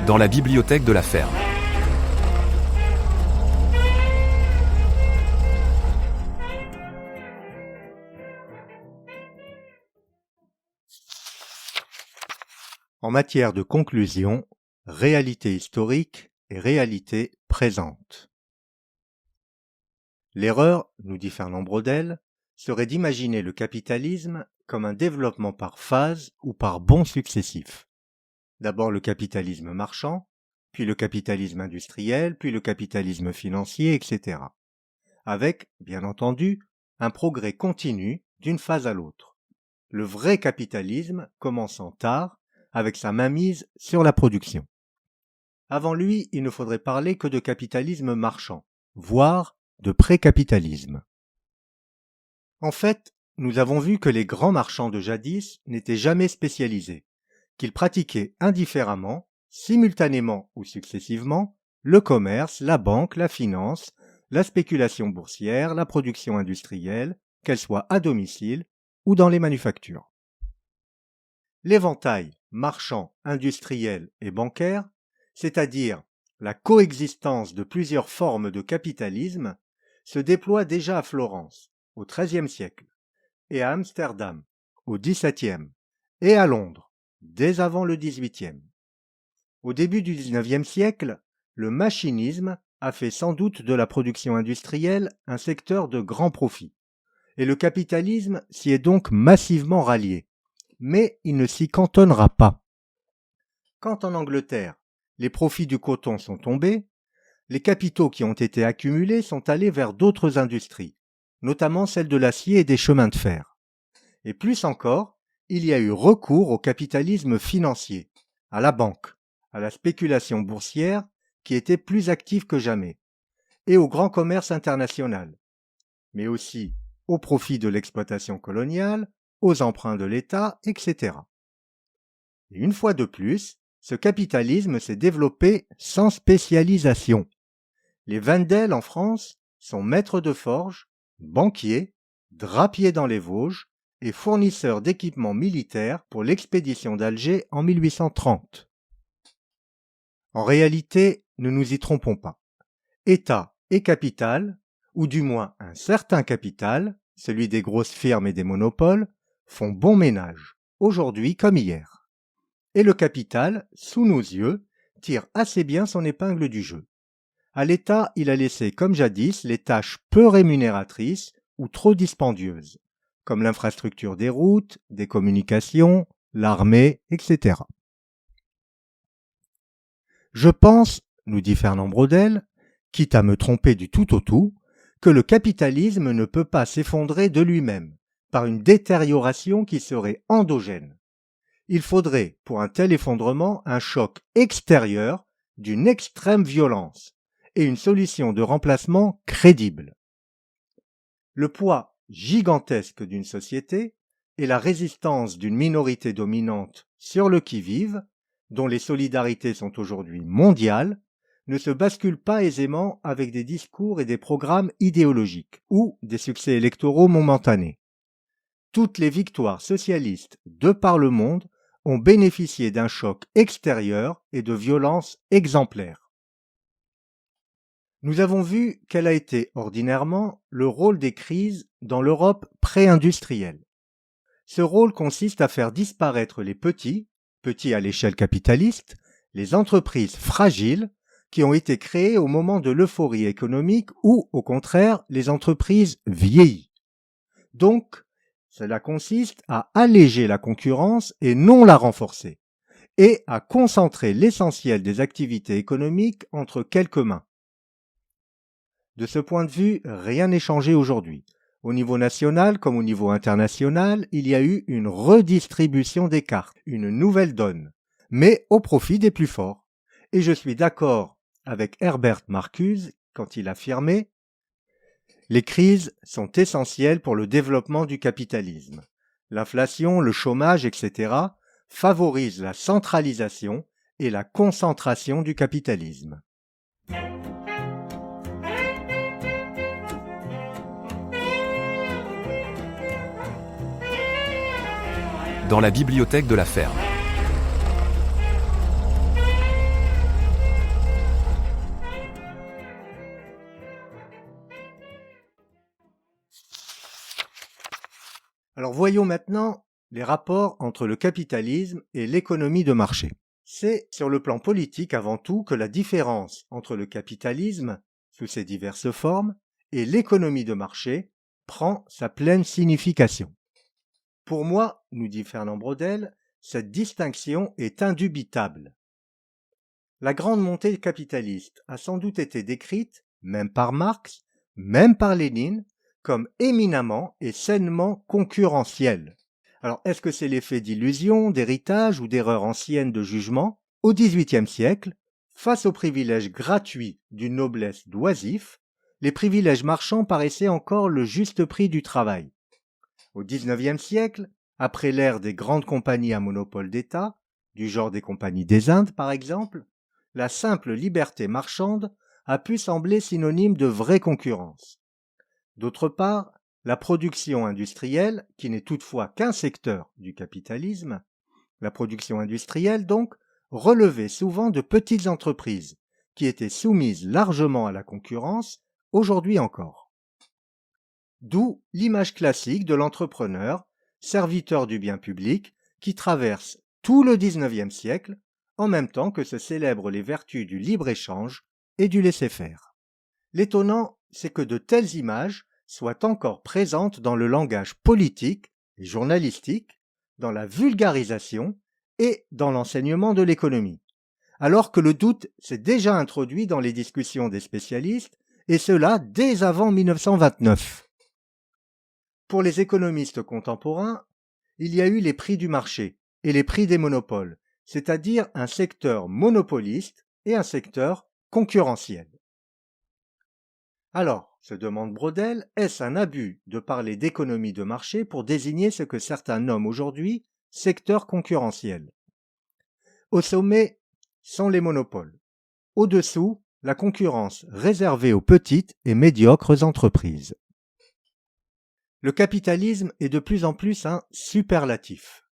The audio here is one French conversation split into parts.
Dans la bibliothèque de la ferme. En matière de conclusion, réalité historique et réalité présente. L'erreur, nous dit Fernand Braudel, serait d'imaginer le capitalisme comme un développement par phase ou par bonds successifs. D'abord le capitalisme marchand, puis le capitalisme industriel, puis le capitalisme financier, etc. Avec, bien entendu, un progrès continu d'une phase à l'autre. Le vrai capitalisme commençant tard, avec sa mainmise sur la production. Avant lui, il ne faudrait parler que de capitalisme marchand, voire de pré-capitalisme. En fait, nous avons vu que les grands marchands de jadis n'étaient jamais spécialisés, qu'ils pratiquaient indifféremment, simultanément ou successivement, le commerce, la banque, la finance, la spéculation boursière, la production industrielle, qu'elle soit à domicile ou dans les manufactures. L'éventail marchand, industriel et bancaire, c'est-à-dire la coexistence de plusieurs formes de capitalisme, se déploie déjà à Florence, au XIIIe siècle, et à Amsterdam, au XVIIe, et à Londres, dès avant le XVIIIe. Au début du XIXe siècle, le machinisme a fait sans doute de la production industrielle un secteur de grand profit, et le capitalisme s'y est donc massivement rallié. Mais il ne s'y cantonnera pas. Quand en Angleterre, les profits du coton sont tombés, les capitaux qui ont été accumulés sont allés vers d'autres industries, notamment celles de l'acier et des chemins de fer. Et plus encore, il y a eu recours au capitalisme financier, à la banque, à la spéculation boursière qui était plus active que jamais, et au grand commerce international, mais aussi au profit de l'exploitation coloniale, aux emprunts de l'État, etc. Et une fois de plus, ce capitalisme s'est développé sans spécialisation. Les Wendel en France sont maîtres de forge, banquiers, drapiers dans les Vosges et fournisseurs d'équipements militaires pour l'expédition d'Alger en 1830. En réalité, ne nous y trompons pas. État et capital, ou du moins un certain capital, celui des grosses firmes et des monopoles, font bon ménage, aujourd'hui comme hier. Et le capital, sous nos yeux, tire assez bien son épingle du jeu. À l'État, il a laissé, comme jadis, les tâches peu rémunératrices ou trop dispendieuses, comme l'infrastructure des routes, des communications, l'armée, etc. Je pense, nous dit Fernand Braudel, quitte à me tromper du tout au tout, que le capitalisme ne peut pas s'effondrer de lui-même, par une détérioration qui serait endogène. Il faudrait, pour un tel effondrement, un choc extérieur d'une extrême violence et une solution de remplacement crédible. Le poids gigantesque d'une société et la résistance d'une minorité dominante sur le qui-vive, dont les solidarités sont aujourd'hui mondiales, ne se basculent pas aisément avec des discours et des programmes idéologiques ou des succès électoraux momentanés. Toutes les victoires socialistes de par le monde ont bénéficié d'un choc extérieur et de violences exemplaires. Nous avons vu quel a été ordinairement le rôle des crises dans l'Europe pré-industrielle. Ce rôle consiste à faire disparaître les petits à l'échelle capitaliste, les entreprises fragiles qui ont été créées au moment de l'euphorie économique ou, au contraire, les entreprises vieillies. Donc, cela consiste à alléger la concurrence et non la renforcer, et à concentrer l'essentiel des activités économiques entre quelques mains. De ce point de vue, rien n'est changé aujourd'hui. Au niveau national comme au niveau international, il y a eu une redistribution des cartes, une nouvelle donne, mais au profit des plus forts. Et je suis d'accord avec Herbert Marcuse quand il affirmait « Les crises sont essentielles pour le développement du capitalisme. L'inflation, le chômage, etc. favorisent la centralisation et la concentration du capitalisme. » Dans la bibliothèque de la ferme. Alors voyons maintenant les rapports entre le capitalisme et l'économie de marché. C'est sur le plan politique avant tout que la différence entre le capitalisme, sous ses diverses formes, et l'économie de marché prend sa pleine signification. Pour moi, nous dit Fernand Braudel, cette distinction est indubitable. La grande montée capitaliste a sans doute été décrite, même par Marx, même par Lénine, comme éminemment et sainement concurrentielle. Alors, est-ce que c'est l'effet d'illusion, d'héritage ou d'erreur ancienne de jugement? Au XVIIIe siècle, face aux privilèges gratuits d'une noblesse d'oisifs, les privilèges marchands paraissaient encore le juste prix du travail. Au XIXe siècle, après l'ère des grandes compagnies à monopole d'État, du genre des compagnies des Indes par exemple, la simple liberté marchande a pu sembler synonyme de vraie concurrence. D'autre part, la production industrielle, qui n'est toutefois qu'un secteur du capitalisme, la production industrielle donc, relevait souvent de petites entreprises, qui étaient soumises largement à la concurrence, aujourd'hui encore. D'où l'image classique de l'entrepreneur, serviteur du bien public, qui traverse tout le XIXe siècle, en même temps que se célèbrent les vertus du libre-échange et du laisser-faire. L'étonnant, c'est que de telles images soient encore présentes dans le langage politique et journalistique, dans la vulgarisation et dans l'enseignement de l'économie, alors que le doute s'est déjà introduit dans les discussions des spécialistes, et cela dès avant 1929. Pour les économistes contemporains, il y a eu les prix du marché et les prix des monopoles, c'est-à-dire un secteur monopoliste et un secteur concurrentiel. Alors, se demande Braudel, est-ce un abus de parler d'économie de marché pour désigner ce que certains nomment aujourd'hui secteur concurrentiel? Au sommet sont les monopoles. Au-dessous, la concurrence réservée aux petites et médiocres entreprises. Le capitalisme est de plus en plus un superlatif.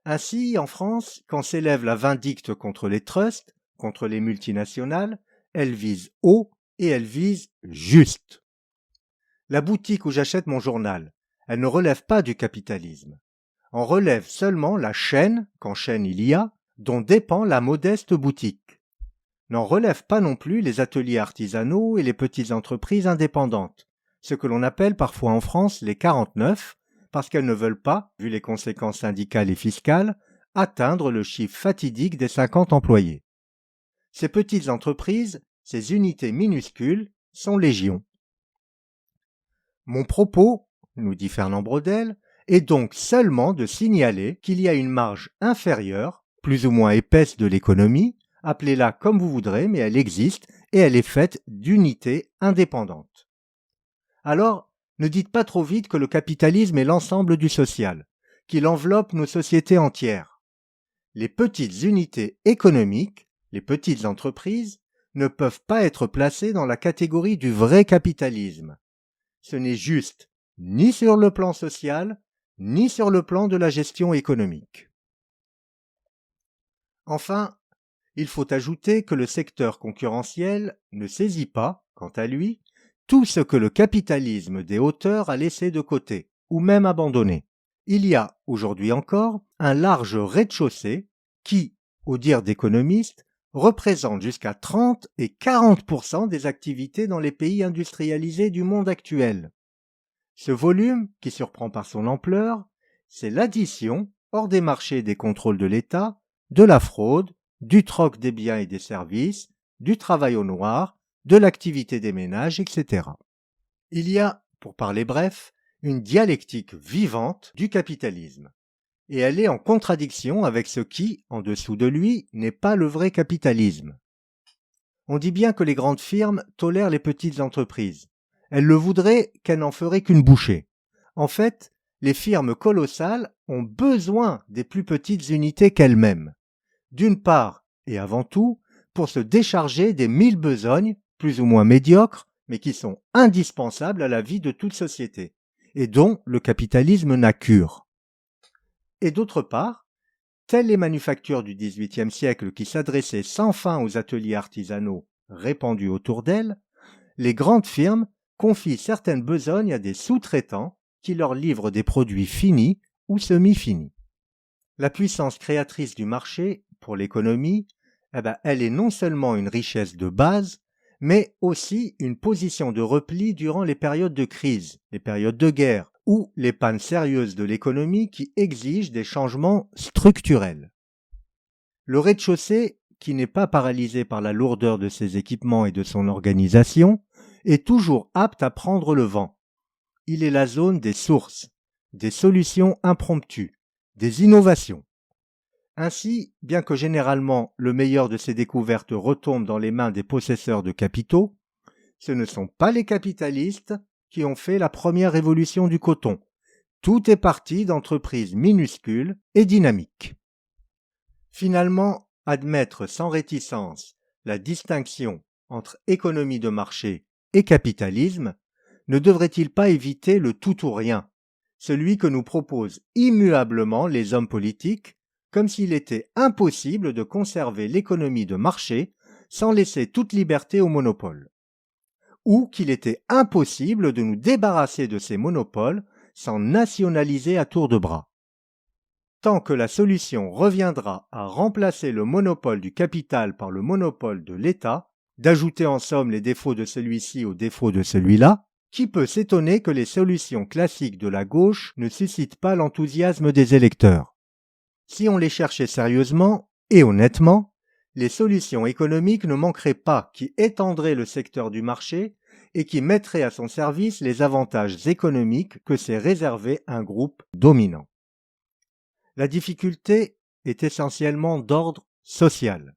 Ainsi, en France, quand s'élève la vindicte contre les trusts, contre les multinationales, elle vise haut et elle vise juste. La boutique où j'achète mon journal, elle ne relève pas du capitalisme. En relève seulement la chaîne, quand chaîne il y a, dont dépend la modeste boutique. N'en relève pas non plus les ateliers artisanaux et les petites entreprises indépendantes, ce que l'on appelle parfois en France les 49, parce qu'elles ne veulent pas, vu les conséquences syndicales et fiscales, atteindre le chiffre fatidique des 50 employés. Ces petites entreprises, ces unités minuscules, sont légion. Mon propos, nous dit Fernand Braudel, est donc seulement de signaler qu'il y a une marge inférieure, plus ou moins épaisse de l'économie, appelez-la comme vous voudrez, mais elle existe et elle est faite d'unités indépendantes. Alors, ne dites pas trop vite que le capitalisme est l'ensemble du social, qu'il enveloppe nos sociétés entières. Les petites unités économiques, les petites entreprises, ne peuvent pas être placées dans la catégorie du vrai capitalisme. Ce n'est juste ni sur le plan social, ni sur le plan de la gestion économique. Enfin, il faut ajouter que le secteur concurrentiel ne saisit pas, quant à lui, tout ce que le capitalisme des hauteurs a laissé de côté, ou même abandonné. Il y a, aujourd'hui encore, un large rez-de-chaussée qui, au dire d'économistes, représente jusqu'à 30 et 40% des activités dans les pays industrialisés du monde actuel. Ce volume, qui surprend par son ampleur, c'est l'addition, hors des marchés des contrôles de l'État, de la fraude, du troc des biens et des services, du travail au noir, de l'activité des ménages, etc. Il y a, pour parler bref, une dialectique vivante du capitalisme, et elle est en contradiction avec ce qui, en dessous de lui, n'est pas le vrai capitalisme. On dit bien que les grandes firmes tolèrent les petites entreprises. Elles le voudraient qu'elles n'en feraient qu'une bouchée. En fait, les firmes colossales ont besoin des plus petites unités qu'elles-mêmes. D'une part, et avant tout, pour se décharger des 1000 besognes, plus ou moins médiocres, mais qui sont indispensables à la vie de toute société, et dont le capitalisme n'a cure. Et d'autre part, telles les manufactures du XVIIIe siècle qui s'adressaient sans fin aux ateliers artisanaux répandus autour d'elles, les grandes firmes confient certaines besognes à des sous-traitants qui leur livrent des produits finis ou semi-finis. La puissance créatrice du marché, pour l'économie, elle est non seulement une richesse de base, mais aussi une position de repli durant les périodes de crise, les périodes de guerre ou les pannes sérieuses de l'économie qui exigent des changements structurels. Le rez-de-chaussée, qui n'est pas paralysé par la lourdeur de ses équipements et de son organisation, est toujours apte à prendre le vent. Il est la zone des sources, des solutions impromptues, des innovations. Ainsi, bien que généralement le meilleur de ces découvertes retombe dans les mains des possesseurs de capitaux, ce ne sont pas les capitalistes qui ont fait la première révolution du coton. Tout est parti d'entreprises minuscules et dynamiques. Finalement, admettre sans réticence la distinction entre économie de marché et capitalisme ne devrait-il pas éviter le tout ou rien, celui que nous proposent immuablement les hommes politiques, comme s'il était impossible de conserver l'économie de marché sans laisser toute liberté au monopole, ou qu'il était impossible de nous débarrasser de ces monopoles sans nationaliser à tour de bras. Tant que la solution reviendra à remplacer le monopole du capital par le monopole de l'État, d'ajouter en somme les défauts de celui-ci aux défauts de celui-là, qui peut s'étonner que les solutions classiques de la gauche ne suscitent pas l'enthousiasme des électeurs? Si on les cherchait sérieusement et honnêtement, les solutions économiques ne manqueraient pas qui étendraient le secteur du marché et qui mettraient à son service les avantages économiques que s'est réservé un groupe dominant. La difficulté est essentiellement d'ordre social.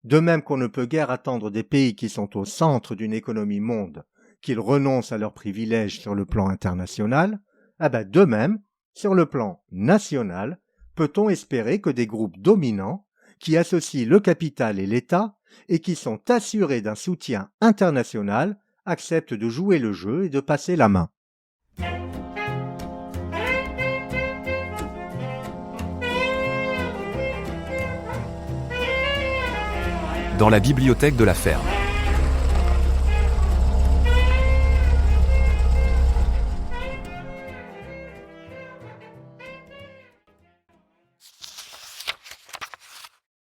De même qu'on ne peut guère attendre des pays qui sont au centre d'une économie monde qu'ils renoncent à leurs privilèges sur le plan international, de même, sur le plan national, peut-on espérer que des groupes dominants, qui associent le capital et l'État et qui sont assurés d'un soutien international, acceptent de jouer le jeu et de passer la main. Dans la bibliothèque de la ferme.